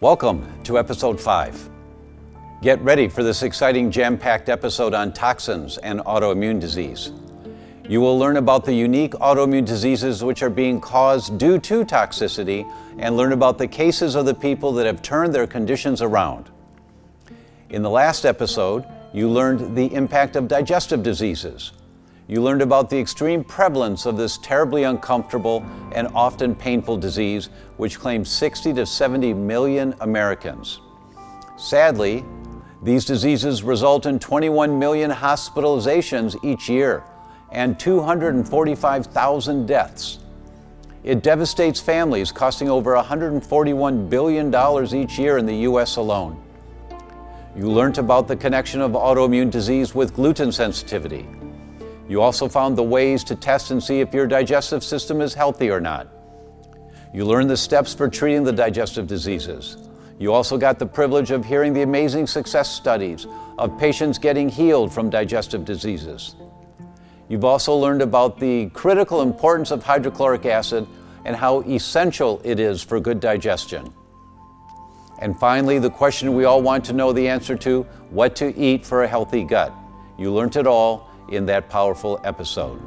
Welcome to episode 5. Get ready for this exciting jam-packed episode on toxins and autoimmune disease. You will learn about the unique autoimmune diseases which are being caused due to toxicity and learn about the cases of the people that have turned their conditions around. In the last episode, you learned the impact of digestive diseases. You learned about the extreme prevalence of this terribly uncomfortable and often painful disease, which claims 60 to 70 million Americans. Sadly, these diseases result in 21 million hospitalizations each year and 245,000 deaths. It devastates families, costing over $141 billion each year in the U.S. alone. You learned about the connection of autoimmune disease with gluten sensitivity. You also found the ways to test and see if your digestive system is healthy or not. You learned the steps for treating the digestive diseases. You also got the privilege of hearing the amazing success studies of patients getting healed from digestive diseases. You've also learned about the critical importance of hydrochloric acid and how essential it is for good digestion. And finally, the question we all want to know the answer to, what to eat for a healthy gut. You learned it all in that powerful episode.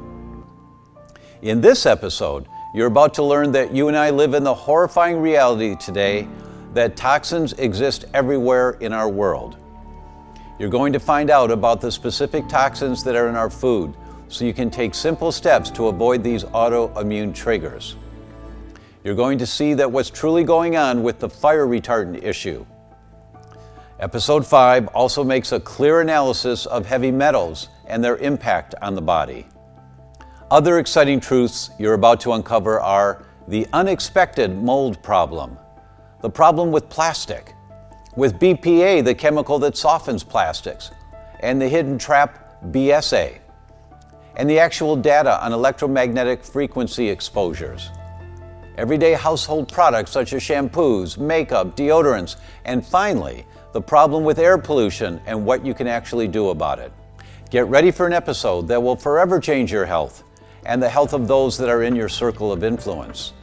In this episode, you're about to learn that you and I live in the horrifying reality today that toxins exist everywhere in our world. You're going to find out about the specific toxins that are in our food so you can take simple steps to avoid these autoimmune triggers. You're going to see that what's truly going on with the fire retardant issue. Episode 5 also makes a clear analysis of heavy metals and their impact on the body. Other exciting truths you're about to uncover are the unexpected mold problem, the problem with plastic, with BPA, the chemical that softens plastics, and the hidden trap BSA, and the actual data on electromagnetic frequency exposures. Everyday household products such as shampoos, makeup, deodorants, and finally, the problem with air pollution and what you can actually do about it. Get ready for an episode that will forever change your health and the health of those that are in your circle of influence.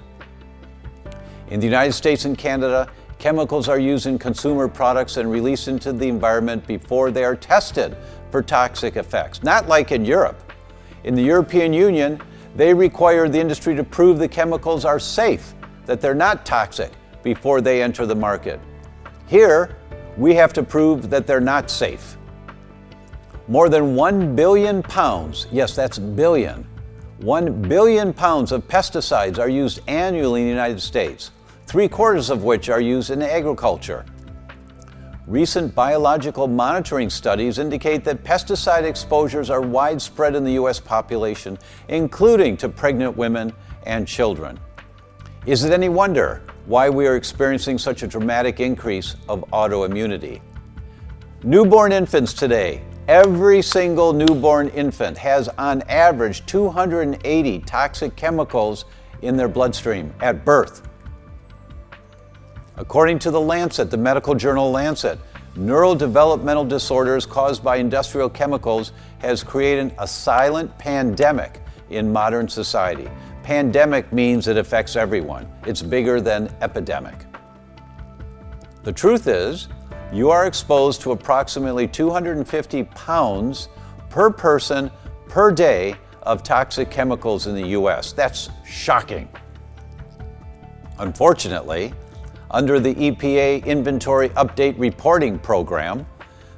In the United States and Canada, chemicals are used in consumer products and released into the environment before they are tested for toxic effects, not like in Europe. In the European Union, they require the industry to prove the chemicals are safe, that they're not toxic, before they enter the market. Here, we have to prove that they're not safe. More than 1 billion pounds, yes, that's billion, 1 billion pounds of pesticides are used annually in the United States, 3/4 of which are used in agriculture. Recent biological monitoring studies indicate that pesticide exposures are widespread in the U.S. population, including to pregnant women and children. Is it any wonder why we are experiencing such a dramatic increase of autoimmunity? Newborn infants today, every single newborn infant has on average 280 toxic chemicals in their bloodstream at birth. According to the Lancet, the medical journal Lancet, neurodevelopmental disorders caused by industrial chemicals has created a silent pandemic in modern society. Pandemic means it affects everyone. It's bigger than epidemic. The truth is, you are exposed to approximately 250 pounds per person per day of toxic chemicals in the U.S. That's shocking. Unfortunately, under the EPA Inventory Update Reporting Program,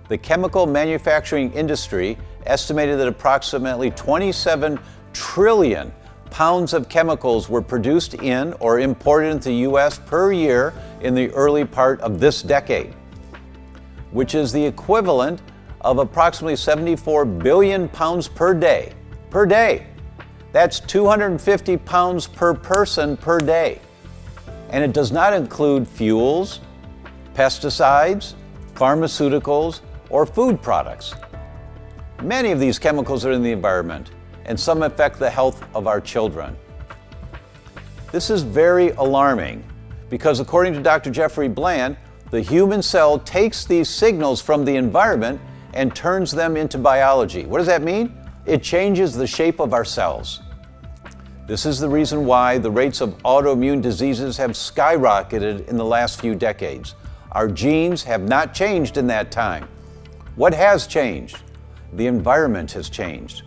the chemical manufacturing industry estimated that approximately 27 trillion pounds of chemicals were produced in or imported into the U.S. per year in the early part of this decade, which is the equivalent of approximately 74 billion pounds per day. Per day. That's 250 pounds per person per day. And it does not include fuels, pesticides, pharmaceuticals, or food products. Many of these chemicals are in the environment, and some affect the health of our children. This is very alarming because according to Dr. Jeffrey Bland, the human cell takes these signals from the environment and turns them into biology. What does that mean? It changes the shape of our cells. This is the reason why the rates of autoimmune diseases have skyrocketed in the last few decades. Our genes have not changed in that time. What has changed? The environment has changed.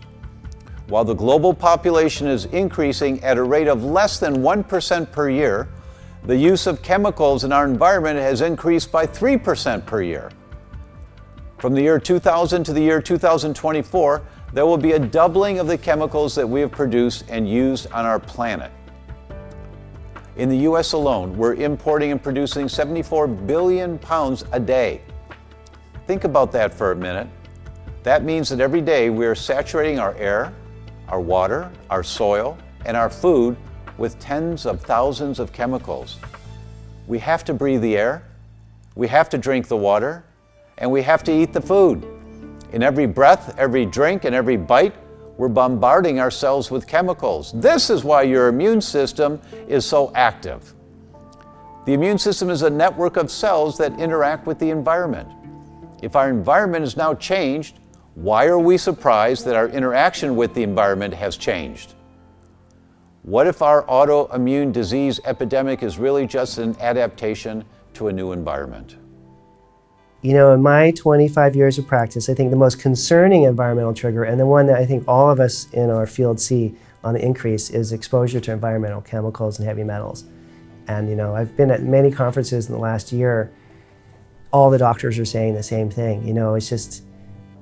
While the global population is increasing at a rate of less than 1% per year, the use of chemicals in our environment has increased by 3% per year. From the year 2000 to the year 2024, there will be a doubling of the chemicals that we have produced and used on our planet. In the US alone, we're importing and producing 74 billion pounds a day. Think about that for a minute. That means that every day we are saturating our air, our water, our soil, and our food with tens of thousands of chemicals. We have to breathe the air, we have to drink the water, and we have to eat the food. In every breath, every drink, and every bite, we're bombarding ourselves with chemicals. This is why your immune system is so active. The immune system is a network of cells that interact with the environment. If our environment is now changed, why are we surprised that our interaction with the environment has changed? What if our autoimmune disease epidemic is really just an adaptation to a new environment? You know, in my 25 years of practice, I think the most concerning environmental trigger, and the one that I think all of us in our field see on the increase, is exposure to environmental chemicals and heavy metals. And you know, I've been at many conferences in the last year. All the doctors are saying the same thing. You know, it's just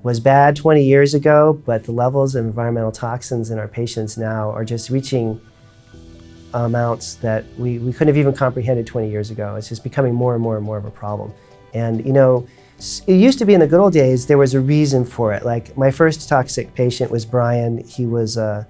was bad 20 years ago, but the levels of environmental toxins in our patients now are just reaching amounts that we couldn't have even comprehended 20 years ago. It's just becoming more and more and more of a problem. And you know, it used to be in the good old days, there was a reason for it. Like my first toxic patient was Brian. He was a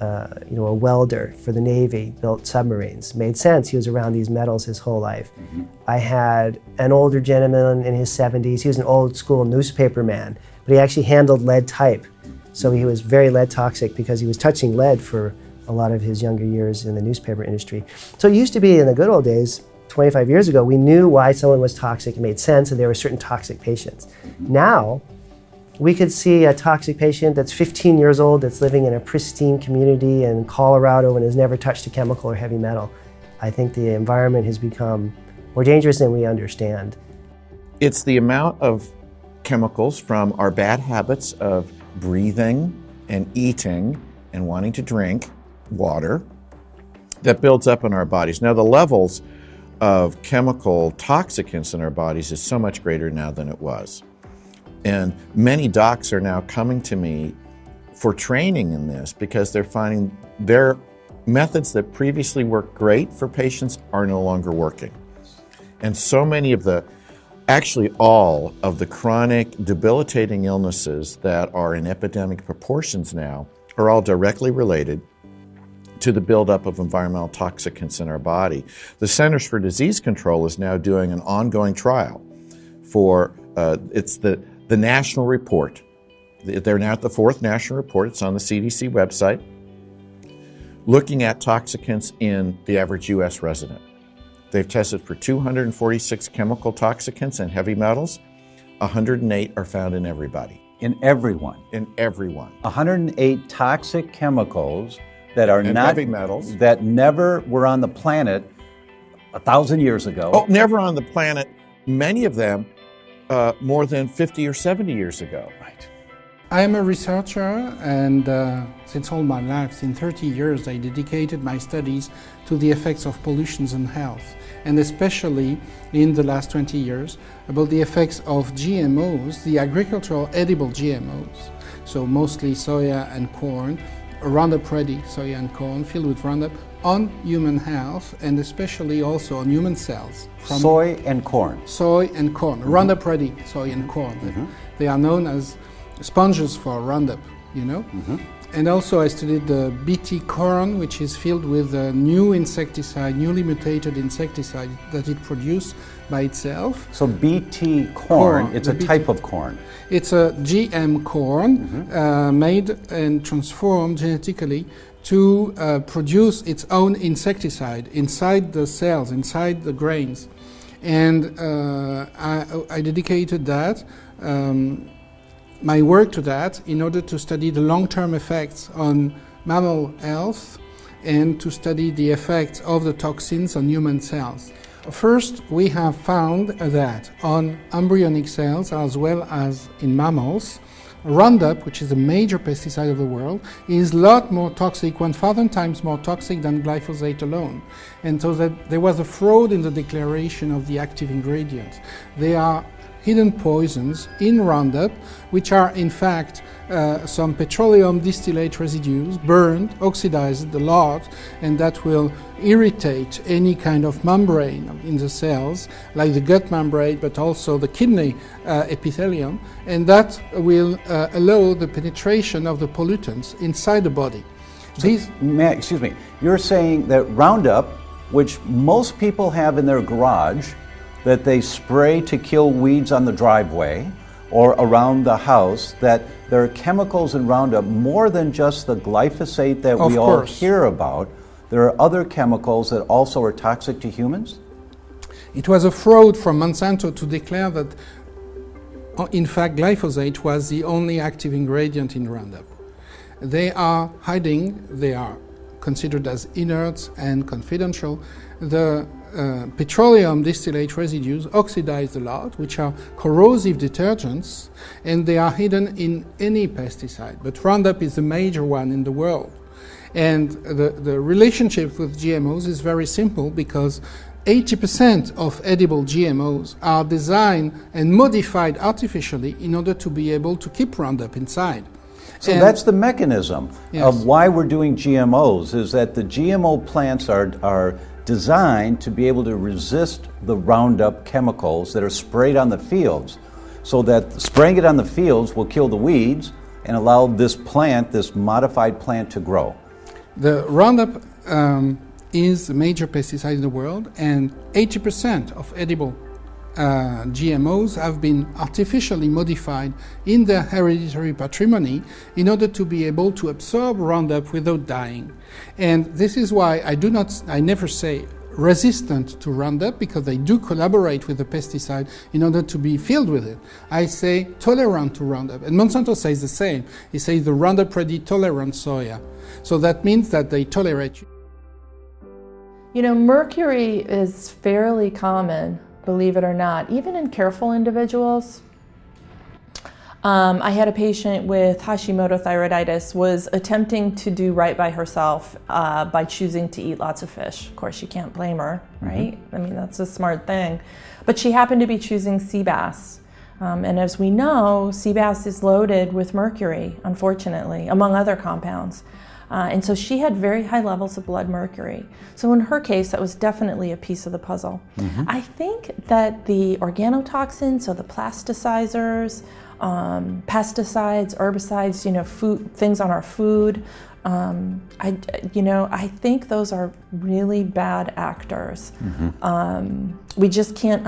welder for the Navy, built submarines. Made sense, he was around these metals his whole life. Mm-hmm. I had an older gentleman in his 70s. He was an old school newspaper man, but he actually handled lead type. So he was very lead toxic because he was touching lead for a lot of his younger years in the newspaper industry. So it used to be in the good old days, 25 years ago, we knew why someone was toxic. It made sense, and there were certain toxic patients. Now, we could see a toxic patient that's 15 years old that's living in a pristine community in Colorado and has never touched a chemical or heavy metal. I think the environment has become more dangerous than we understand. It's the amount of chemicals from our bad habits of breathing and eating and wanting to drink water that builds up in our bodies. Now, the levels of chemical toxicants in our bodies is so much greater now than it was. And many docs are now coming to me for training in this because they're finding their methods that previously worked great for patients are no longer working. And so many of actually all of the chronic debilitating illnesses that are in epidemic proportions now are all directly related to the buildup of environmental toxicants in our body. The Centers for Disease Control is now doing an ongoing trial for, it's the national report. They're now at the 4th national report. It's on the CDC website, looking at toxicants in the average US resident. They've tested for 246 chemical toxicants and heavy metals. 108 are found in everybody. In everyone? In everyone. 108 toxic chemicals that are and not heavy metals that never were on the planet 1,000 years ago. Oh, never on the planet. Many of them more than 50 or 70 years ago. Right. I am a researcher, and since all my life, since 30 years, I dedicated my studies to the effects of pollutions on health, and especially in the last 20 years about the effects of GMOs, the agricultural edible GMOs, so mostly soya and corn, Roundup Ready soya and corn filled with Roundup, on human health and especially also on human cells. Soy and corn. Soy and corn, mm-hmm. Roundup Ready soy and corn. Mm-hmm. They are known as sponges for Roundup, you know. Mm-hmm. And also I studied the BT corn, which is filled with a new insecticide, newly mutated insecticide that it produced by itself. So BT corn, it's a type of corn. It's a GM corn, mm-hmm. Made and transformed genetically to produce its own insecticide inside the cells, inside the grains. And I dedicated that, my work to that, in order to study the long-term effects on mammal health and to study the effects of the toxins on human cells. First, we have found that on embryonic cells as well as in mammals, Roundup, which is a major pesticide of the world, is a lot more toxic, 1,000 times more toxic than glyphosate alone. And so that there was a fraud in the declaration of the active ingredients. They are hidden poisons in Roundup, which are in fact some petroleum distillate residues burned, oxidized a lot, and that will irritate any kind of membrane in the cells, like the gut membrane, but also the kidney epithelium, and that will allow the penetration of the pollutants inside the body. Excuse me, you're saying that Roundup, which most people have in their garage, that they spray to kill weeds on the driveway or around the house, that there are chemicals in Roundup more than just the glyphosate that we all hear about. There are other chemicals that also are toxic to humans? It was a fraud from Monsanto to declare that, in fact, glyphosate was the only active ingredient in Roundup. They are hiding, they are considered as inert and confidential. The petroleum distillate residues oxidize a lot, which are corrosive detergents, and they are hidden in any pesticide. But Roundup is the major one in the world. And the relationship with GMOs is very simple, because 80% of edible GMOs are designed and modified artificially in order to be able to keep Roundup inside. So that's the mechanism of why we're doing GMOs, is that the GMO plants are designed to be able to resist the Roundup chemicals that are sprayed on the fields, so that spraying it on the fields will kill the weeds and allow this plant, this modified plant, to grow. The Roundup is a major pesticide in the world, and 80% of edible GMOs have been artificially modified in their hereditary patrimony in order to be able to absorb Roundup without dying. And this is why I never say resistant to Roundup, because they do collaborate with the pesticide in order to be filled with it. I say tolerant to Roundup, and Monsanto says the same. He says the Roundup Ready tolerant soya. So that means that they tolerate. You know, mercury is fairly common, believe it or not, even in careful individuals. I had a patient with Hashimoto thyroiditis, was attempting to do right by herself by choosing to eat lots of fish. Of course, you can't blame her, right? I mean, that's a smart thing. But she happened to be choosing sea bass. And as we know, sea bass is loaded with mercury, unfortunately, among other compounds. And so she had very high levels of blood mercury. So in her case, that was definitely a piece of the puzzle. I think that the organotoxins, so the plasticizers, pesticides, herbicides, you know, food, things on our food, I think those are really bad actors. We just can't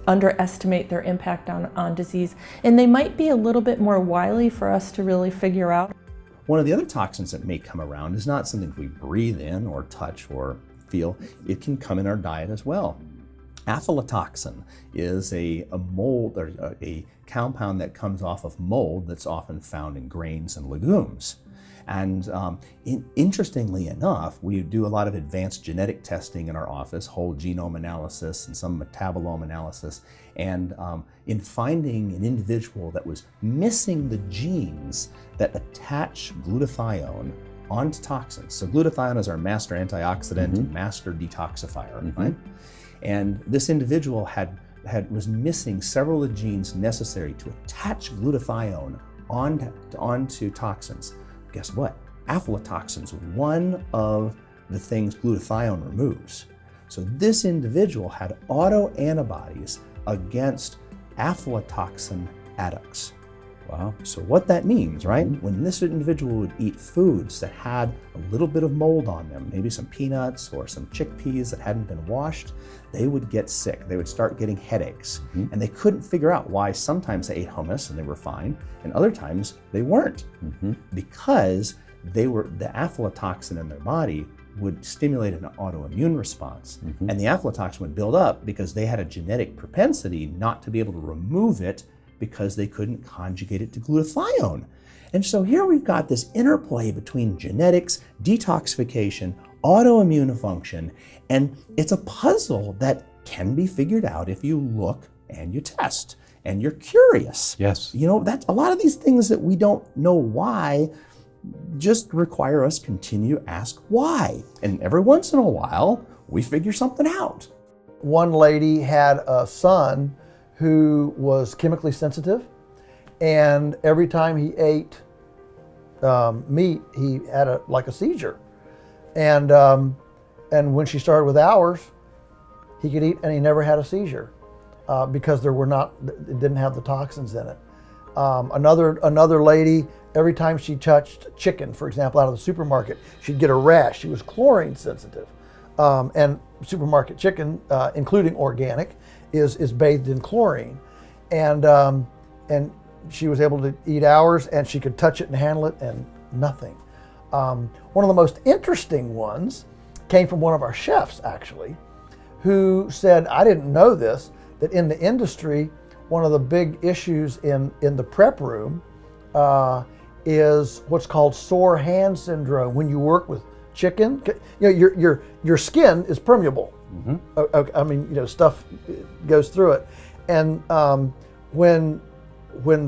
underestimate their impact on disease. And they might be a little bit more wily for us to really figure out. One of the other toxins that may come around is not something we breathe in or touch or feel. It can come in our diet as well. Aflatoxin is a mold, or a compound that comes off of mold that's often found in grains and legumes. And interestingly enough, we do a lot of advanced genetic testing in our office, whole genome analysis and some metabolome analysis. And in finding an individual that was missing the genes that attach glutathione onto toxins. So glutathione is our master antioxidant and master detoxifier, right? And this individual was missing several of the genes necessary to attach glutathione onto toxins. Guess what? Aflatoxin is one of the things glutathione removes. So this individual had autoantibodies against aflatoxin adducts. Wow. So what that means, right? When this individual would eat foods that had a little bit of mold on them, maybe some peanuts or some chickpeas that hadn't been washed, they would get sick. They would start getting headaches. And they couldn't figure out why sometimes they ate hummus and they were fine, and other times they weren't. Because the aflatoxin in their body would stimulate an autoimmune response. And the aflatoxin would build up because they had a genetic propensity not to be able to remove it because they couldn't conjugate it to glutathione. And so here we've got this interplay between genetics, detoxification, autoimmune function, and it's a puzzle that can be figured out if you look and you test and you're curious. Yes. You know, that's a lot of these things that we don't know why just require us continue to ask why. And every once in a while, we figure something out. One lady had a son who was chemically sensitive, and every time he ate meat, he had like a seizure. And when she started with ours, he could eat and he never had a seizure because it didn't have the toxins in it. Another lady, every time she touched chicken, for example, out of the supermarket, she'd get a rash. She was chlorine sensitive. And supermarket chicken, including organic, is bathed in chlorine. And she was able to eat ours, and she could touch it and handle it, and nothing. One of the most interesting ones came from one of our chefs, actually, who said, I didn't know this, that in the industry, one of the big issues in the prep room is what's called sore hand syndrome. When you work with chicken, you know, your skin is permeable. Mm-hmm. I mean, you know, stuff goes through it. And when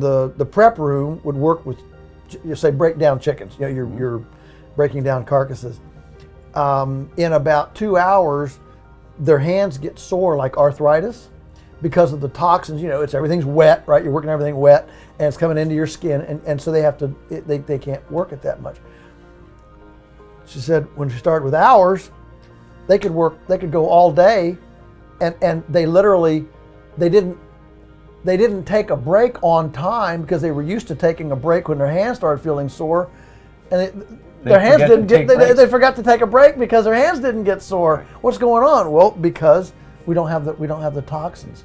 the prep room would work with, you say, break down chickens, you know, you're breaking down carcasses. In about 2 hours, their hands get sore like arthritis because of the toxins. You know, everything's wet, right? You're working everything wet, and it's coming into your skin, and so they can't work it that much. She said when she started with ours, they could go all day, and they didn't take a break on time because they were used to taking a break when their hands started feeling sore, and they forgot to take a break because their hands didn't get sore. Right. What's going on? Well, because we don't have the toxins.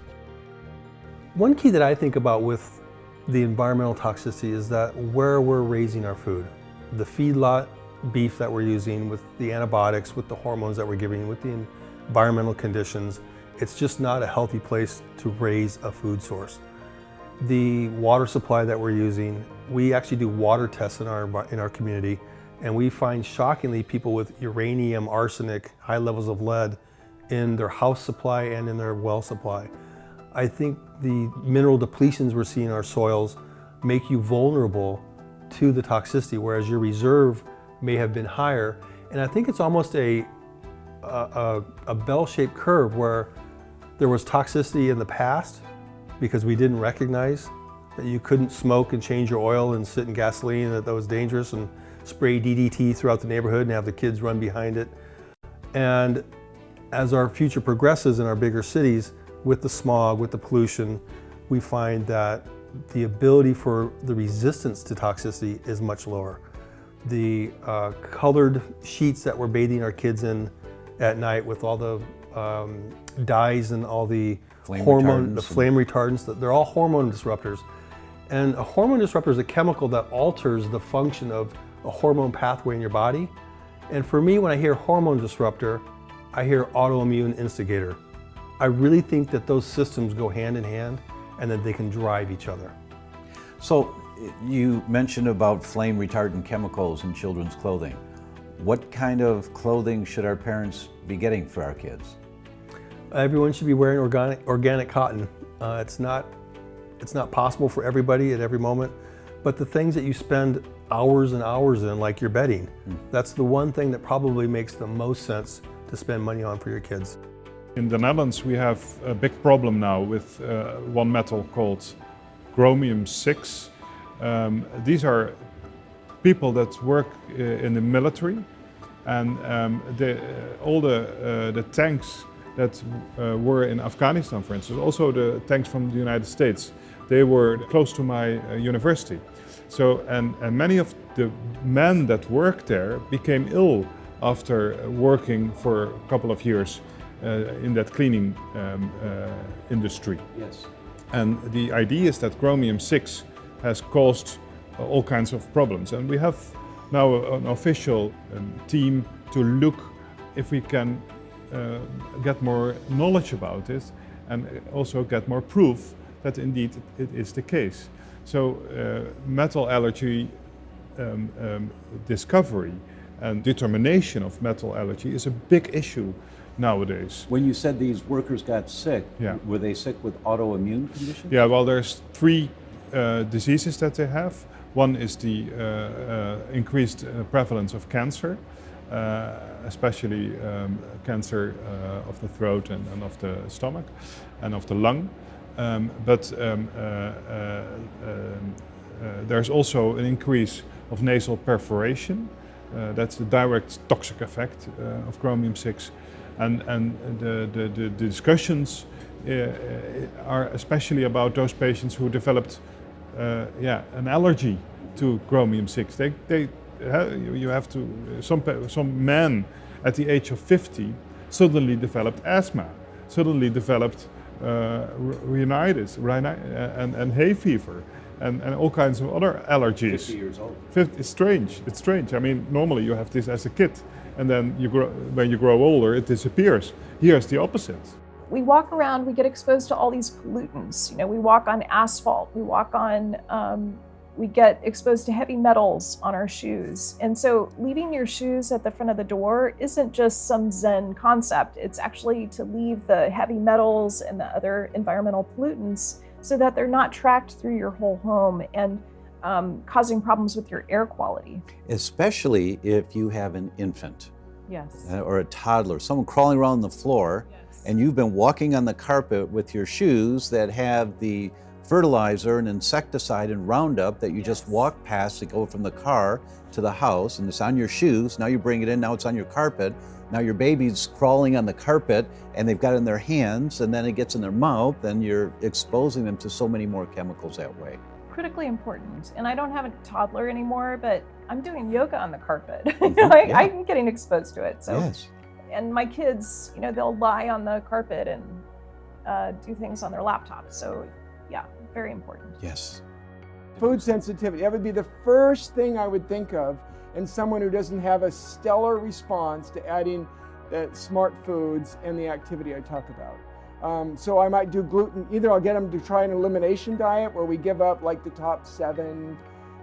One key that I think about with the environmental toxicity is that where we're raising our food, the feedlot beef that we're using, with the antibiotics, with the hormones that we're giving, with the environmental conditions, it's just not a healthy place to raise a food source. The water supply that we're using, we actually do water tests in our community, and we find shockingly people with uranium, arsenic, high levels of lead in their house supply and in their well supply. I think the mineral depletions we're seeing in our soils make you vulnerable to the toxicity, whereas your reserve may have been higher. And I think it's almost a bell-shaped curve where there was toxicity in the past because we didn't recognize that you couldn't smoke and change your oil and sit in gasoline, that was dangerous, and spray DDT throughout the neighborhood and have the kids run behind it. And as our future progresses in our bigger cities, with the smog, with the pollution, we find that the ability for the resistance to toxicity is much lower. The colored sheets that we're bathing our kids in at night with all the dyes and all the flame retardants, they're all hormone disruptors. And a hormone disruptor is a chemical that alters the function of a hormone pathway in your body. And for me, when I hear hormone disruptor, I hear autoimmune instigator. I really think that those systems go hand in hand and that they can drive each other. So you mentioned about flame retardant chemicals in children's clothing. What kind of clothing should our parents be getting for our kids? Everyone should be wearing organic cotton. It's not possible for everybody at every moment, but the things that you spend hours and hours in, like your bedding, that's the one thing that probably makes the most sense to spend money on for your kids. In the Netherlands, we have a big problem now with one metal called chromium-6. These are people that work in the military, and all the tanks that were in Afghanistan, for instance, also the tanks from the United States, they were close to my university. So, and many of the men that worked there became ill after working for a couple of years in that cleaning industry. Yes. And the idea is that chromium-6 has caused all kinds of problems. And we have now an official team to look if we can get more knowledge about it and also get more proof that indeed it is the case. So metal allergy discovery and determination of metal allergy is a big issue nowadays. When you said these workers got sick, Yeah. were they sick with autoimmune conditions? Yeah, well, there's three diseases that they have. One is the increased prevalence of cancer, especially cancer of the throat and of the stomach and of the lung. But there's also an increase of nasal perforation. That's the direct toxic effect of chromium-6. And the discussions are especially about those patients who developed an allergy to chromium-6. You have to, some men at the age of 50 suddenly developed asthma, suddenly developed rhinitis and hay fever and all kinds of other allergies. 50 years old. It's strange. It's strange. I mean, normally you have this as a kid, and then when you grow older, it disappears. Here's the opposite. We walk around, we get exposed to all these pollutants. You know, we walk on asphalt, we get exposed to heavy metals on our shoes. And so leaving your shoes at the front of the door isn't just some Zen concept. It's actually to leave the heavy metals and the other environmental pollutants so that they're not tracked through your whole home and causing problems with your air quality. Especially if you have an infant Yes. or a toddler, someone crawling around the floor, and you've been walking on the carpet with your shoes that have the fertilizer and insecticide and Roundup that you just walk past to go from the car to the house, and it's on your shoes. Now you bring it in, now it's on your carpet. Now your baby's crawling on the carpet and they've got it in their hands, and then it gets in their mouth, and you're exposing them to so many more chemicals that way. Critically important. And I don't have a toddler anymore, but I'm doing yoga on the carpet. Yeah. I'm getting exposed to it. So, Yes. and my kids, you know, they'll lie on the carpet and do things on their laptops. So, yeah, very important. Yes. Food sensitivity, that would be the first thing I would think of in someone who doesn't have a stellar response to adding the smart foods and the activity I talk about. So I might do gluten. Either I'll get them to try an elimination diet where we give up like the top 7,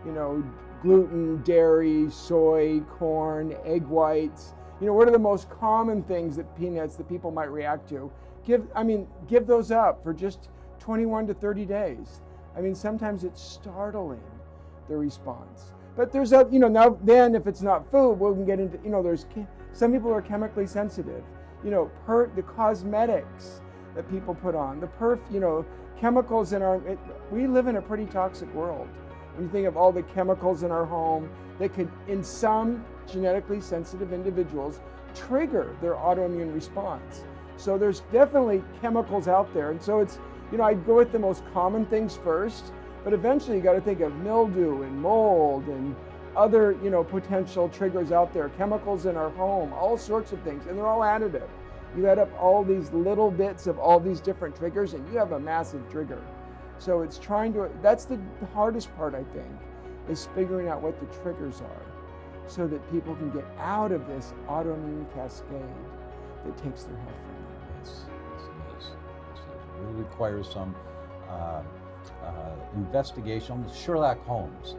you know, gluten, dairy, soy, corn, egg whites. You know, what are the most common things that peanuts that people might react to? Give those up for just 21 to 30 days. I mean, sometimes it's startling, the response. But there's a, you know, now then if it's not food, we can get into, you know, there's, some people are chemically sensitive. You know, the cosmetics that people put on, you know, chemicals in we live in a pretty toxic world. When you think of all the chemicals in our home that could, in some genetically sensitive individuals, trigger their autoimmune response. So there's definitely chemicals out there. And so it's, you know, I'd go with the most common things first, but eventually you got to think of mildew and mold and other, you know, potential triggers out there, chemicals in our home, all sorts of things, and they're all additive. You add up all these little bits of all these different triggers and you have a massive trigger. So it's that's the hardest part, I think, is figuring out what the triggers are so that people can get out of this autoimmune cascade that takes their health from them. Yes, yes, it really requires some investigation, almost Sherlock Holmes,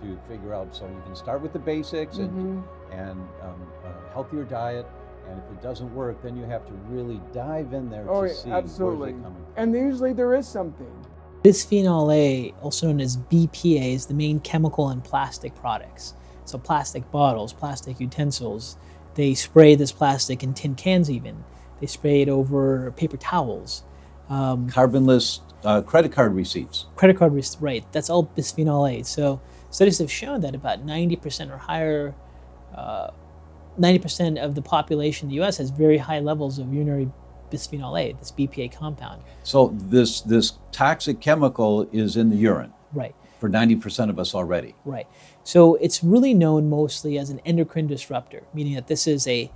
to figure out. So you can start with the basics and a healthier diet, and if it doesn't work, then you have to really dive in there to see absolutely. where's it coming from. And usually there is something. Bisphenol A, also known as BPA, is the main chemical in plastic products. So plastic bottles, plastic utensils, they spray this plastic in tin cans even. They spray it over paper towels. Carbonless credit card receipts. Right, that's all bisphenol A. So studies have shown that about 90% or higher, 90% of the population in the US has very high levels of urinary bisphenol A, this BPA compound. So this toxic chemical is in the urine. Right. For 90% of us already. Right. So it's really known mostly as an endocrine disruptor, meaning that this is a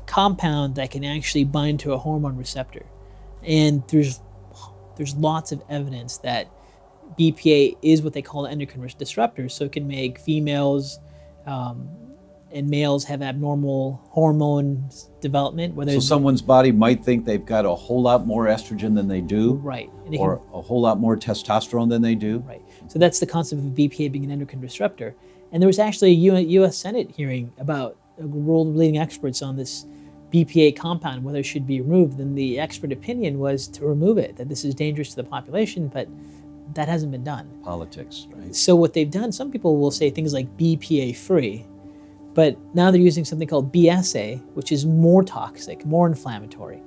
compound that can actually bind to a hormone receptor. And there's lots of evidence that BPA is what they call endocrine disruptors. So it can make females and males have abnormal hormone development. So someone's body might think they've got a whole lot more estrogen than they do. Right. Or a whole lot more testosterone than they do. Right. So that's the concept of BPA being an endocrine disruptor. And there was actually a U.S. Senate hearing about world-leading experts on this BPA compound, whether it should be removed. And the expert opinion was to remove it, that this is dangerous to the population, but that hasn't been done. Politics, right? So what they've done, some people will say things like BPA-free, but now they're using something called BSA, which is more toxic, more inflammatory.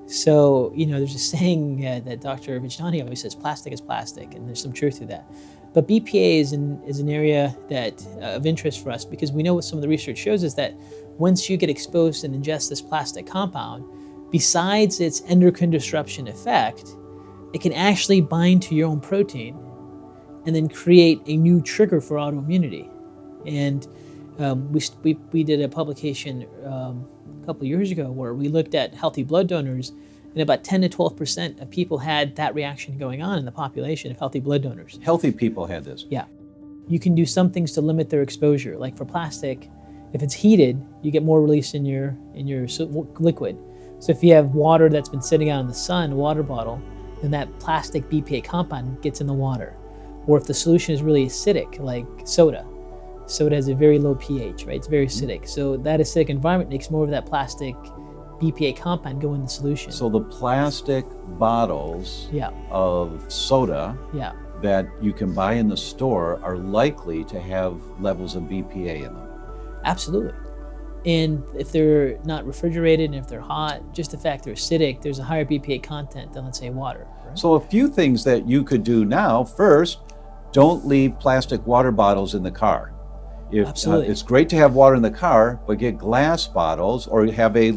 So, there's a saying that Dr. Vijnani always says, plastic is plastic, and there's some truth to that. But BPA is an area that of interest for us because we know what some of the research shows is that once you get exposed and ingest this plastic compound, besides its endocrine disruption effect, it can actually bind to your own protein and then create a new trigger for autoimmunity. And we did a publication a couple of years ago where we looked at healthy blood donors, and about 10 to 12% of people had that reaction going on in the population of healthy blood donors. Healthy people had this. Yeah. You can do some things to limit their exposure. Like for plastic, if it's heated, you get more release in your liquid. So if you have water that's been sitting out in the sun, a water bottle, then that plastic BPA compound gets in the water. Or if the solution is really acidic, like soda. Soda has a very low pH, right? It's very acidic. So that acidic environment makes more of that plastic BPA compound go in the solution. So the plastic bottles of soda that you can buy in the store are likely to have levels of BPA in them. Absolutely. And if they're not refrigerated and if they're hot, just the fact they're acidic, there's a higher BPA content than, let's say, water. Right? So a few things that you could do now. First, don't leave plastic water bottles in the car. Absolutely. It's great to have water in the car, but get glass bottles or have a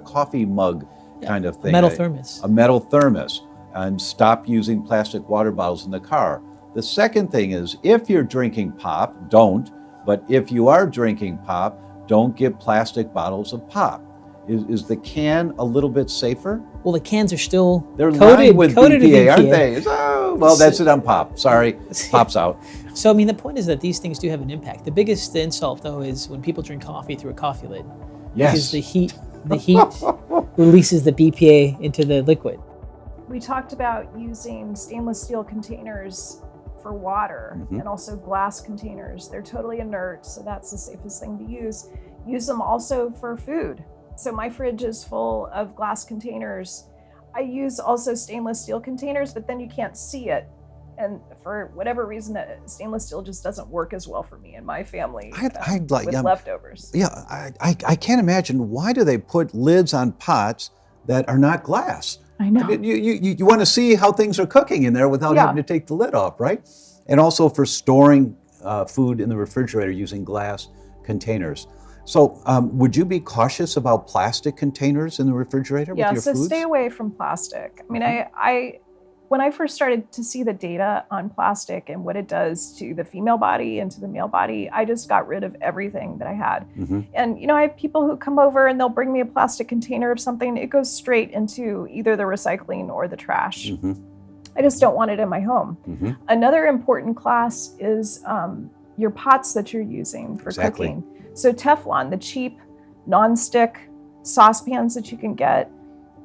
coffee mug kind of thing. Metal thermos. A metal thermos, and stop using plastic water bottles in the car. The second thing is, if you're drinking pop, don't. But if you are drinking pop, don't get plastic bottles of pop. Is the can a little bit safer? Well, the cans are still coated with BPA, aren't they? Oh, well, that's it on pop. Sorry, pop's out. So, I mean, the point is that these things do have an impact. The biggest insult, though, is when people drink coffee through a coffee lid. Yes. Because the heat releases the BPA into the liquid. We talked about using stainless steel containers for water and also glass containers. They're totally inert, so that's the safest thing to use. Use them also for food. So my fridge is full of glass containers. I use also stainless steel containers, but then you can't see it. And for whatever reason, stainless steel just doesn't work as well for me and my family with leftovers. Yeah, I can't imagine, why do they put lids on pots that are not glass? I know. I mean, you want to see how things are cooking in there without having to take the lid off, right? And also for storing food in the refrigerator using glass containers. So would you be cautious about plastic containers in the refrigerator with your foods? Yeah, so stay away from plastic. I mean, when I first started to see the data on plastic and what it does to the female body and to the male body, I just got rid of everything that I had. And, I have people who come over and they'll bring me a plastic container of something. It goes straight into either the recycling or the trash. I just don't want it in my home. Another important class is your pots that you're using for cooking. So Teflon, the cheap non-stick saucepans that you can get,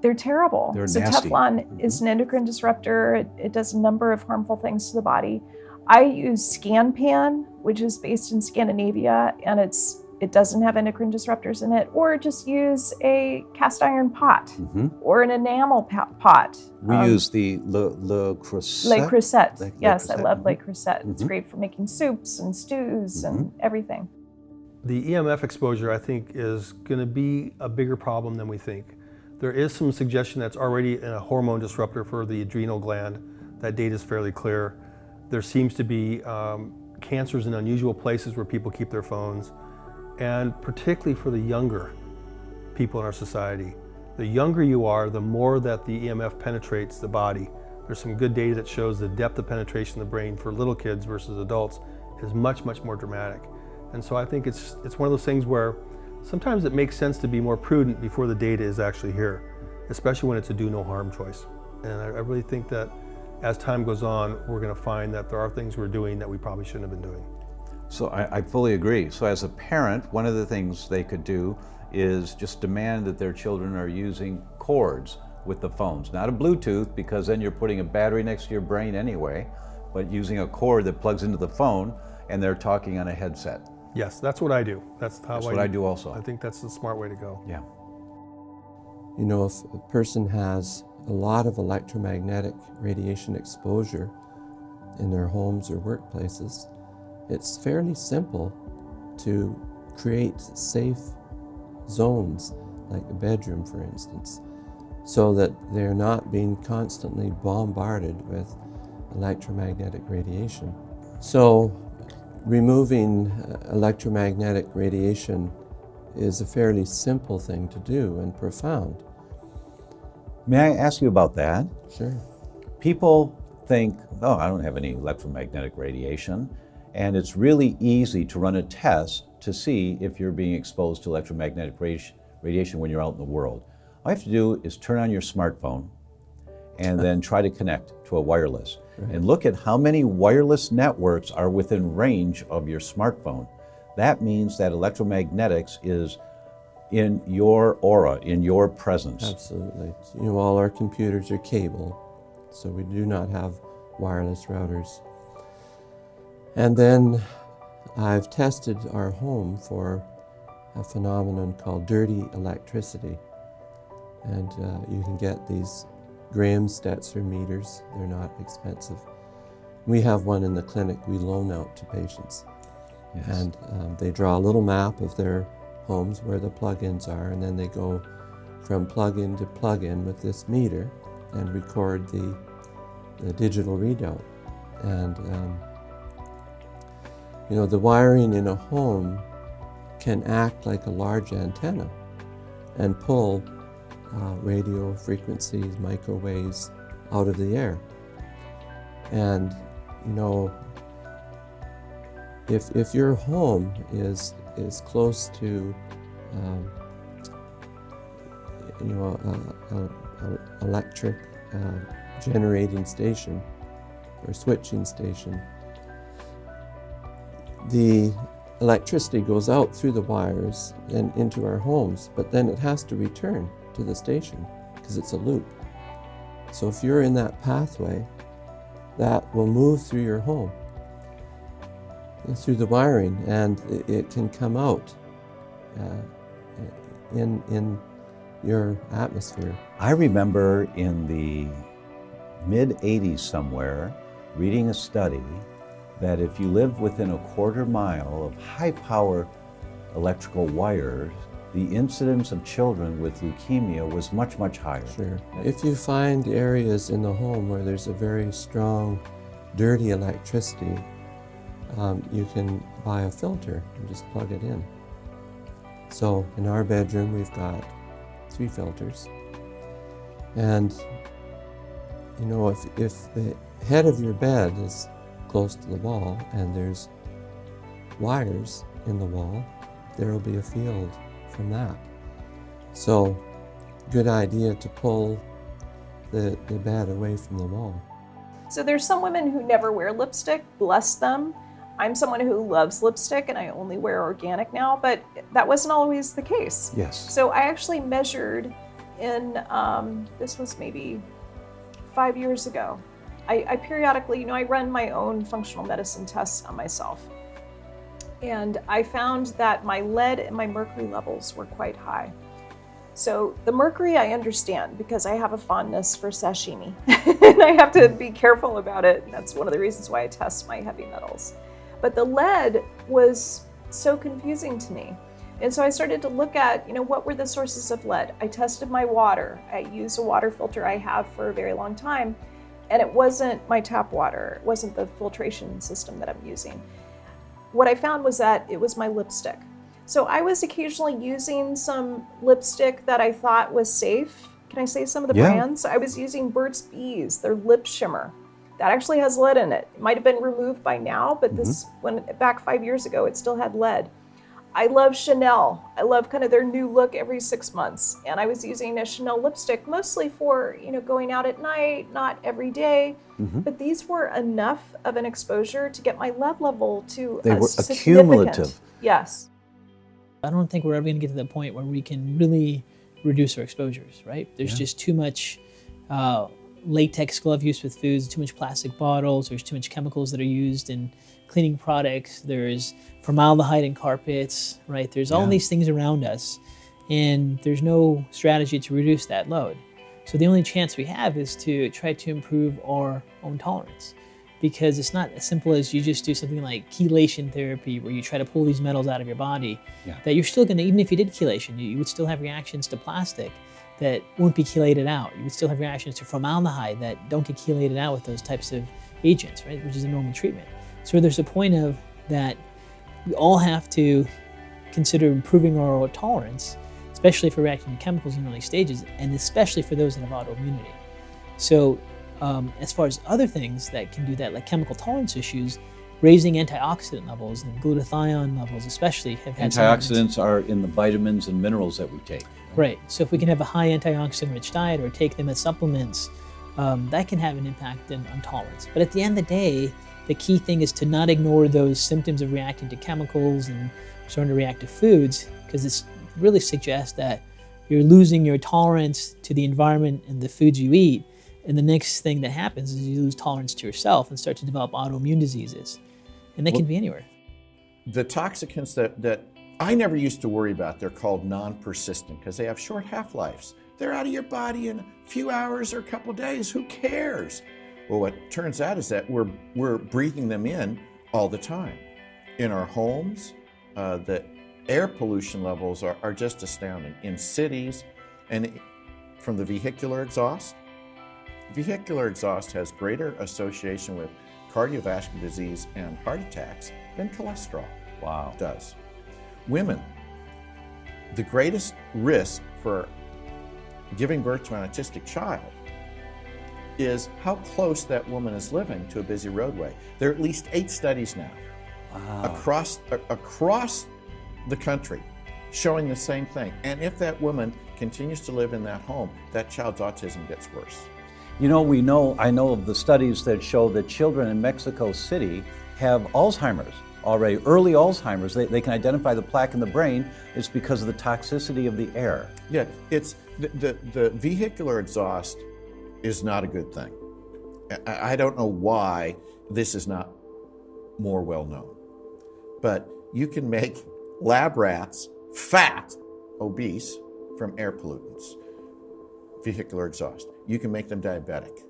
they're terrible. They're so nasty. Teflon is an endocrine disruptor. It does a number of harmful things to the body. I use ScanPan, which is based in Scandinavia, and it doesn't have endocrine disruptors in it. Or just use a cast iron pot or an enamel pot. We use the Le Creuset. Le Creuset. Yes, Le Creuset. I love Le Creuset. It's great for making soups and stews and everything. The EMF exposure, I think, is going to be a bigger problem than we think. There is some suggestion that's already a hormone disruptor for the adrenal gland. That data is fairly clear. There seems to be cancers in unusual places where people keep their phones, and particularly for the younger people in our society. The younger you are, the more that the EMF penetrates the body. There's some good data that shows the depth of penetration in the brain for little kids versus adults is much, much more dramatic. And so I think it's one of those things where sometimes it makes sense to be more prudent before the data is actually here, especially when it's a do no harm choice. And I really think that as time goes on, we're going to find that there are things we're doing that we probably shouldn't have been doing. So I fully agree. So as a parent, one of the things they could do is just demand that their children are using cords with the phones. Not a Bluetooth, because then you're putting a battery next to your brain anyway, but using a cord that plugs into the phone. and they're talking on a headset. Yes, that's what I do. That's what I do also. I think that's the smart way to go. Yeah. You know, if a person has a lot of electromagnetic radiation exposure in their homes or workplaces, it's fairly simple to create safe zones, like a bedroom, for instance, so that they're not being constantly bombarded with electromagnetic radiation. So removing electromagnetic radiation is a fairly simple thing to do and profound. May I ask you about that? Sure. People think, oh, I don't have any electromagnetic radiation, and it's really easy to run a test to see if you're being exposed to electromagnetic radiation when you're out in the world. All you have to do is turn on your smartphone and then try to connect to a wireless. Right. And look at how many wireless networks are within range of your smartphone. That means that electromagnetics is in your aura, in your presence. Absolutely. You know, all our computers are cable, so we do not have wireless routers. And then I've tested our home for a phenomenon called dirty electricity. And you can get these Graham Stetzer meters. They're not expensive. We have one in the clinic we loan out to patients. Yes. And they draw a little map of their homes where the plug-ins are, and then they go from plug-in to plug-in with this meter and record the digital readout. And you know, the wiring in a home can act like a large antenna and pull radio frequencies, microwaves out of the air. And you know, if your home is close to you know, a electric generating station or switching station, the electricity goes out through the wires and into our homes, but then it has to return to the station because it's a loop. So if you're in that pathway, that will move through your home, through the wiring, and it can come out in your atmosphere. I remember in the mid-'80s somewhere reading a study that if you live within a quarter mile of high-power electrical wires, the incidence of children with leukemia was much, much higher. Sure. If you find areas in the home where there's a very strong, dirty electricity, you can buy a filter and just plug it in. So in our bedroom, we've got 3 filters. And you know, if the head of your bed is close to the wall and there's wires in the wall, there will be a field from that. So, good idea to pull the bed away from the wall. So there's some women who never wear lipstick, bless them. I'm someone who loves lipstick and I only wear organic now, but that wasn't always the case. Yes. So I actually measured in, this was maybe 5 years ago. I periodically, you know, I run my own functional medicine tests on myself. And I found that my lead and my mercury levels were quite high. So the mercury I understand because I have a fondness for sashimi and I have to be careful about it. And that's one of the reasons why I test my heavy metals. But the lead was so confusing to me. And so I started to look at, you know, what were the sources of lead? I tested my water. I use a water filter I have for a very long time, and it wasn't my tap water. It wasn't the filtration system that I'm using. What I found was that it was my lipstick. So I was occasionally using some lipstick that I thought was safe. Can I say some of the brands? I was using Burt's Bees, their lip shimmer. That actually has lead in it. It might have been removed by now, but this, when back 5 years ago, it still had lead. I love Chanel. I love kind of their new look every 6 months. And I was using a Chanel lipstick mostly for, you know, going out at night, not every day. But these were enough of an exposure to get my lead level to They were significant. accumulative. Yes. I don't think we're ever going to get to the point where we can really reduce our exposures, right? There's just too much latex glove use with foods, too much plastic bottles, there's too much chemicals that are used in cleaning products, there's formaldehyde in carpets, right? There's all these things around us, and there's no strategy to reduce that load. So the only chance we have is to try to improve our own tolerance, because it's not as simple as you just do something like chelation therapy, where you try to pull these metals out of your body, that you're still gonna, even if you did chelation, you would still have reactions to plastic that won't be chelated out. You would still have reactions to formaldehyde that don't get chelated out with those types of agents, right? Which is a normal treatment. So there's a point of that we all have to consider improving our tolerance, especially for reacting to chemicals in early stages, and especially for those that have autoimmunity. So as far as other things that can do that, like chemical tolerance issues, raising antioxidant levels and glutathione levels especially have had Antioxidants are in the vitamins and minerals that we take. Right. So if we can have a high antioxidant-rich diet or take them as supplements, that can have an impact on tolerance. But at the end of the day, the key thing is to not ignore those symptoms of reacting to chemicals and starting to react to foods, because this really suggests that you're losing your tolerance to the environment and the foods you eat. And the next thing that happens is you lose tolerance to yourself and start to develop autoimmune diseases. And that can be anywhere. The toxicants that I never used to worry about, they're called non-persistent because they have short half-lives. They're out of your body in a few hours or a couple days. Who cares? Well, what turns out is that we're breathing them in all the time. In our homes, the air pollution levels are just astounding. In cities, and from the vehicular exhaust. Vehicular exhaust has greater association with cardiovascular disease and heart attacks than cholesterol does. Women, the greatest risk for giving birth to an autistic child is how close that woman is living to a busy roadway. There are at least 8 studies now across the country showing the same thing. And if that woman continues to live in that home, that child's autism gets worse. You know, I know of the studies that show that children in Mexico City have Alzheimer's already, early Alzheimer's. They can identify the plaque in the brain. It's because of the toxicity of the air. Yeah, it's the vehicular exhaust is not a good thing. I don't know why this is not more well known. But you can make lab rats fat, obese, from air pollutants, vehicular exhaust. You can make them diabetic.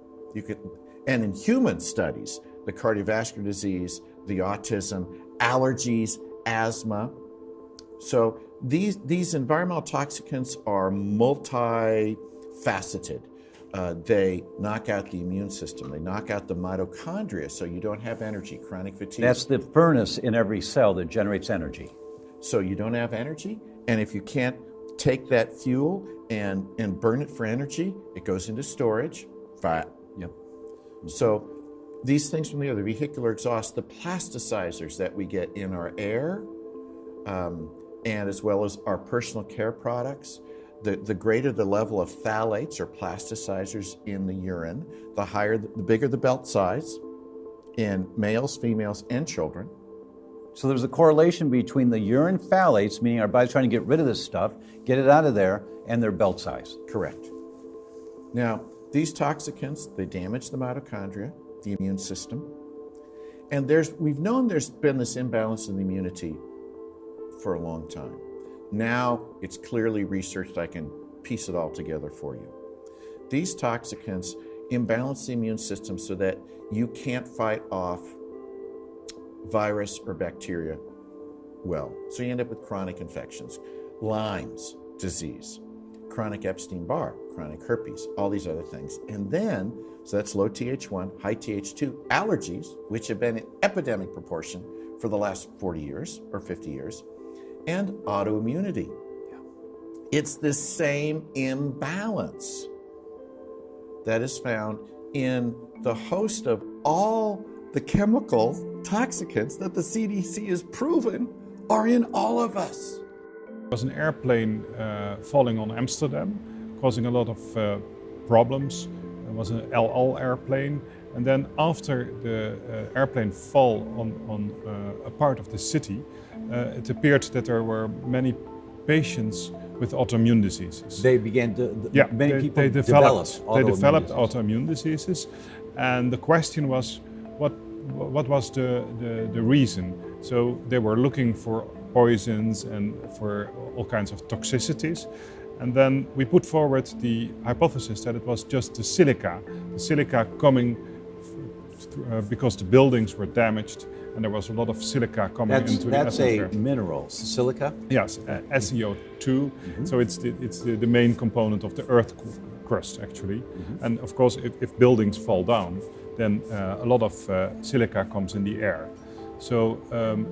And in human studies, the cardiovascular disease, the autism, allergies, asthma. So these environmental toxicants are multifaceted. They knock out the immune system. They knock out the mitochondria, so you don't have energy, chronic fatigue. That's the furnace in every cell that generates energy. So you don't have energy, and if you can't take that fuel and burn it for energy, it goes into storage, fat. Yep. So these things from the other, vehicular exhaust, the plasticizers that we get in our air, and as well as our personal care products, the greater the level of phthalates or plasticizers in the urine, the bigger the belt size in males, females, and children. So there's a correlation between the urine phthalates, meaning our body's trying to get rid of this stuff, get it out of there, and their belt size. Correct. Now, these toxicants, they damage the mitochondria, the immune system, and we've known there's been this imbalance in the immunity for a long time. Now it's clearly researched. I can piece it all together for you. These toxicants imbalance the immune system so that you can't fight off virus or bacteria well. So you end up with chronic infections, Lyme's disease, chronic Epstein-Barr, chronic herpes, all these other things. And then, so that's low Th1, high Th2, allergies, which have been in epidemic proportion for the last 40 years or 50 years, and autoimmunity. It's the same imbalance that is found in the host of all the chemical toxicants that the CDC has proven are in all of us. There was an airplane falling on Amsterdam, causing a lot of problems. It was an El Al airplane. And then after the airplane fell on a part of the city, it appeared that there were many patients with autoimmune diseases. They began to, many people they developed autoimmune autoimmune diseases. And the question was, what was the reason? So they were looking for poisons and for all kinds of toxicities. And then we put forward the hypothesis that it was just the silica coming because the buildings were damaged and there was a lot of silica coming into the atmosphere. That's a mineral, silica? Yes, SeO2. So it's the main component of the Earth crust, actually. And of course, if buildings fall down, then a lot of silica comes in the air. So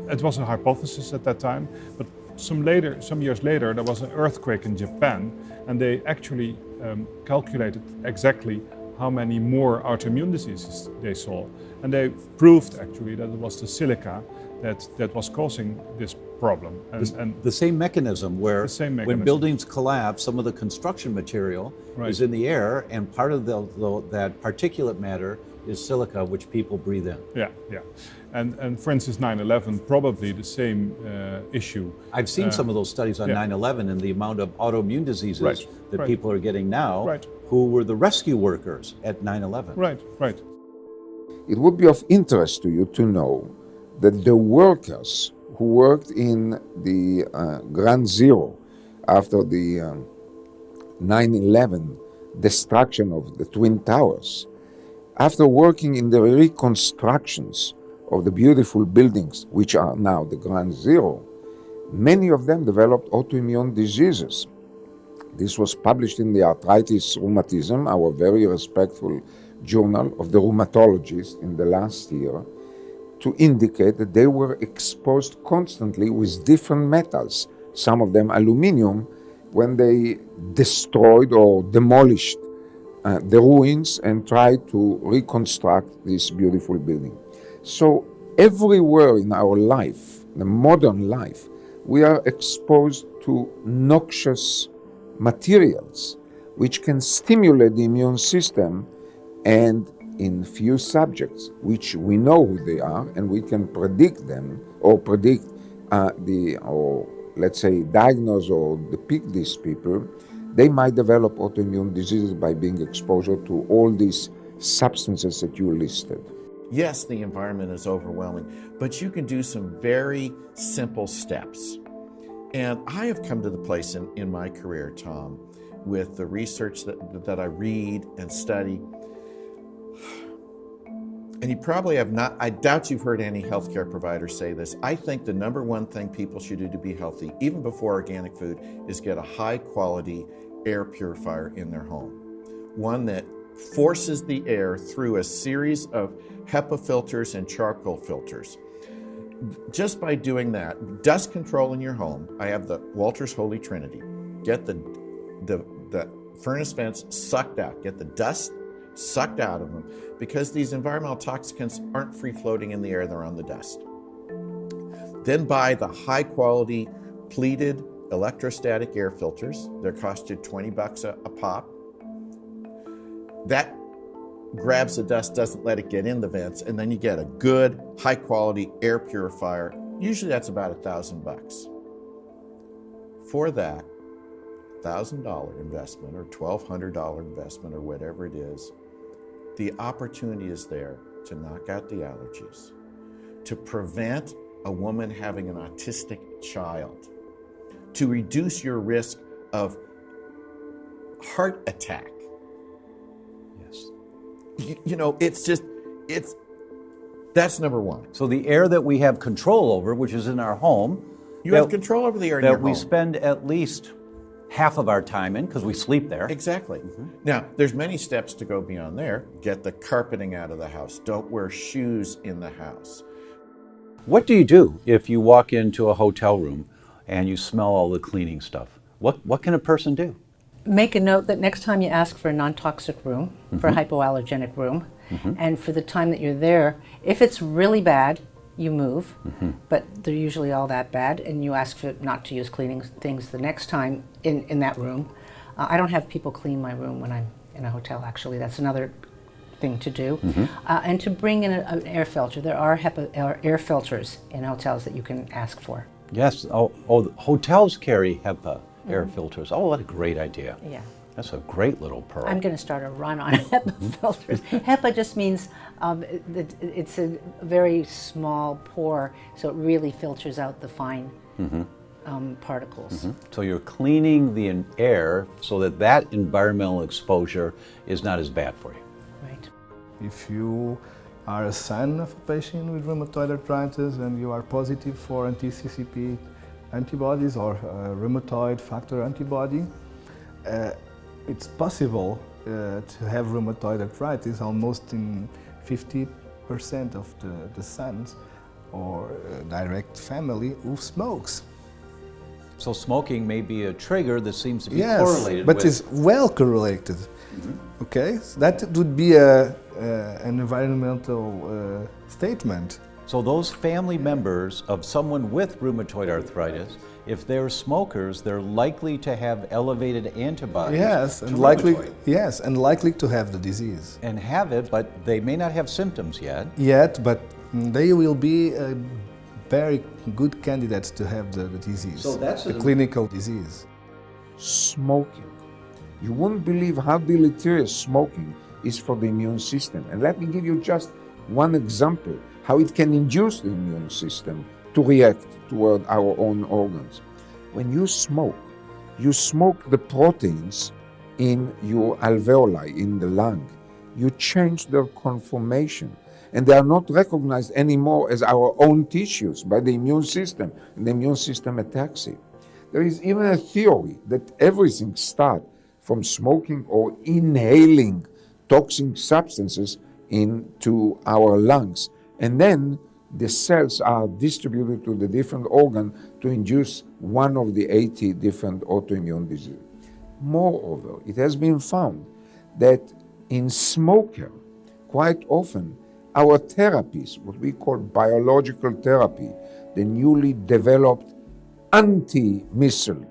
it was a hypothesis at that time, but some years later, there was an earthquake in Japan, and they actually calculated exactly how many more autoimmune diseases they saw. And they proved actually that it was the silica that was causing this problem. And the same mechanism where when buildings collapse, some of the construction material is in the air, and part of that particulate matter is silica, which people breathe in. Yeah. And for instance, 9/11, probably the same issue. I've seen some of those studies on 9/11 and the amount of autoimmune diseases that people are getting now, who were the rescue workers at 9/11. Right. It would be of interest to you to know that the workers who worked in the Ground Zero after the 9/11 destruction of the Twin Towers, after working in the reconstructions of the beautiful buildings, which are now the Ground Zero, many of them developed autoimmune diseases. This was published in the Arthritis Rheumatism, our very respectful journal of the rheumatologists in the last year, to indicate that they were exposed constantly with different metals, some of them aluminum, when they destroyed or demolished the ruins and tried to reconstruct this beautiful building. So everywhere in our life, the modern life, we are exposed to noxious materials which can stimulate the immune system, and in few subjects, which we know who they are and we can predict them or predict or let's say diagnose or depict these people, they might develop autoimmune diseases by being exposed to all these substances that you listed. Yes, the environment is overwhelming, but you can do some very simple steps. And I have come to the place in my career, Tom, with the research that I read and study. And you probably have not, I doubt you've heard any healthcare provider say this. I think the number one thing people should do to be healthy, even before organic food, is get a high quality air purifier in their home. One that forces the air through a series of HEPA filters and charcoal filters. Just by doing that, dust control in your home, I have the Walters Holy Trinity. Get the furnace vents sucked out, get the dust sucked out of them, because these environmental toxicants aren't free floating in the air, they're on the dust. Then buy the high quality pleated electrostatic air filters. They cost you $20 a pop. That grabs the dust, doesn't let it get in the vents, and then you get a good high quality air purifier. Usually that's about $1,000. For that $1,000 investment or $1,200 investment or whatever it is, the opportunity is there to knock out the allergies, to prevent a woman having an autistic child, to reduce your risk of heart attack. Yes. You know, that's number one. So the air that we have control over, which is in our home, you have control over the air in your home. That we spend at least half of our time in, because we sleep there. Exactly. Now, there's many steps to go beyond there. Get the carpeting out of the house. Don't wear shoes in the house. What do you do if you walk into a hotel room and you smell all the cleaning stuff? What can a person do? Make a note that next time you ask for a non-toxic room, for a hypoallergenic room, and for the time that you're there, if it's really bad, you move, but they're usually all that bad, and you ask for not to use cleaning things the next time in that room. I don't have people clean my room when I'm in a hotel, actually. That's another thing to do. And to bring in an air filter. There are HEPA air filters in hotels that you can ask for. Yes, hotels carry HEPA air filters. Oh, what a great idea. Yeah. That's a great little pearl. I'm going to start a run on HEPA filters. HEPA just means it's a very small pore, so it really filters out the fine particles. So you're cleaning the air so that that environmental exposure is not as bad for you. Right. If you are a son of a patient with rheumatoid arthritis and you are positive for anti-CCP antibodies or rheumatoid factor antibody, it's possible to have rheumatoid arthritis almost in 50% of the sons or direct family who smokes. So smoking may be a trigger that seems to be Yes, correlated but with... it's well correlated. Okay, so that would be an environmental statement. So those family members of someone with rheumatoid arthritis, if they're smokers, they're likely to have elevated antibodies. Yes, to and likely, rheumatoid. yes, and likely to have the disease. And have it, but they may not have symptoms yet. Yet, but they will be very good candidates to have the disease. So that's the clinical disease. Smoking. You won't believe how deleterious smoking is for the immune system. And let me give you just one example how it can induce the immune system to react toward our own organs. When you smoke the proteins in your alveoli, in the lung. You change their conformation, and they are not recognized anymore as our own tissues by the immune system, and the immune system attacks it. There is even a theory that everything starts from smoking or inhaling toxic substances into our lungs, and then the cells are distributed to the different organs to induce one of the 80 different autoimmune diseases. Moreover, it has been found that in smokers, quite often, our therapies, what we call biological therapy, the newly developed anti-missile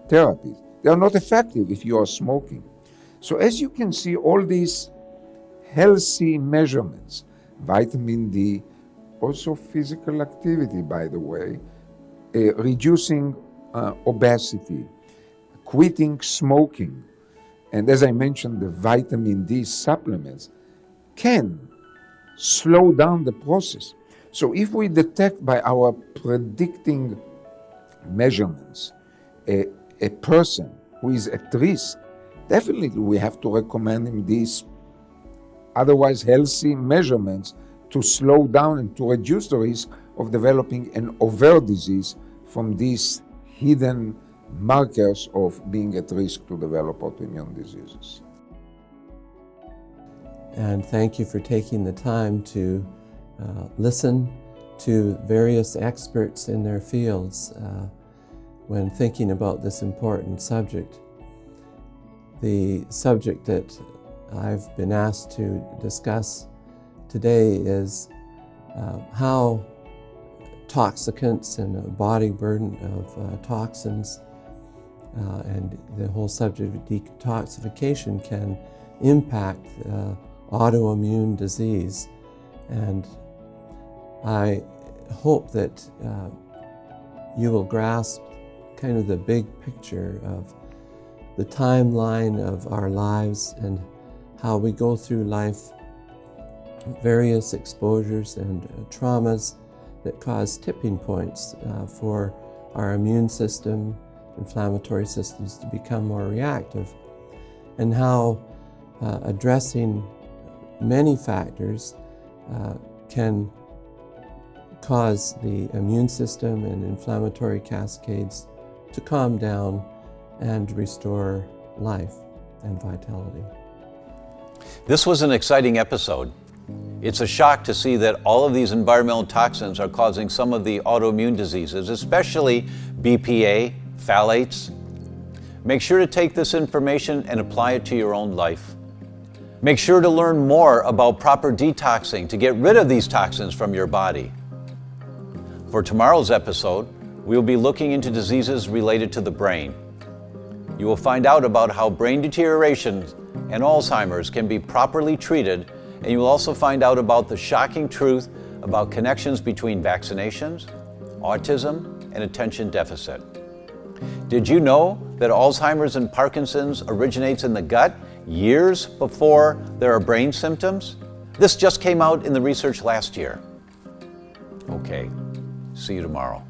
therapies, they are not effective if you are smoking. So as you can see, all these healthy measurements, vitamin D, also physical activity, by the way, reducing obesity, quitting smoking, and as I mentioned, the vitamin D supplements can slow down the process. So if we detect by our predicting measurements a person who is at risk, definitely we have to recommend him these otherwise healthy measurements to slow down and to reduce the risk of developing an overt disease from these hidden markers of being at risk to develop autoimmune diseases. And thank you for taking the time to listen to various experts in their fields when thinking about this important subject. The subject that I've been asked to discuss today is how toxicants and a body burden of toxins and the whole subject of detoxification can impact autoimmune disease. And I hope that you will grasp kind of the big picture of the timeline of our lives and how we go through life, various exposures and traumas that cause tipping points for our immune system, inflammatory systems to become more reactive, and how addressing many factors can cause the immune system and inflammatory cascades to calm down and restore life and vitality. This was an exciting episode. It's a shock to see that all of these environmental toxins are causing some of the autoimmune diseases, especially BPA, phthalates. Make sure to take this information and apply it to your own life. Make sure to learn more about proper detoxing to get rid of these toxins from your body. For tomorrow's episode, we will be looking into diseases related to the brain. You will find out about how brain deterioration and Alzheimer's can be properly treated, and you will also find out about the shocking truth about connections between vaccinations, autism, and attention deficit. Did you know that Alzheimer's and Parkinson's originates in the gut years before there are brain symptoms? This just came out in the research last year. Okay, see you tomorrow.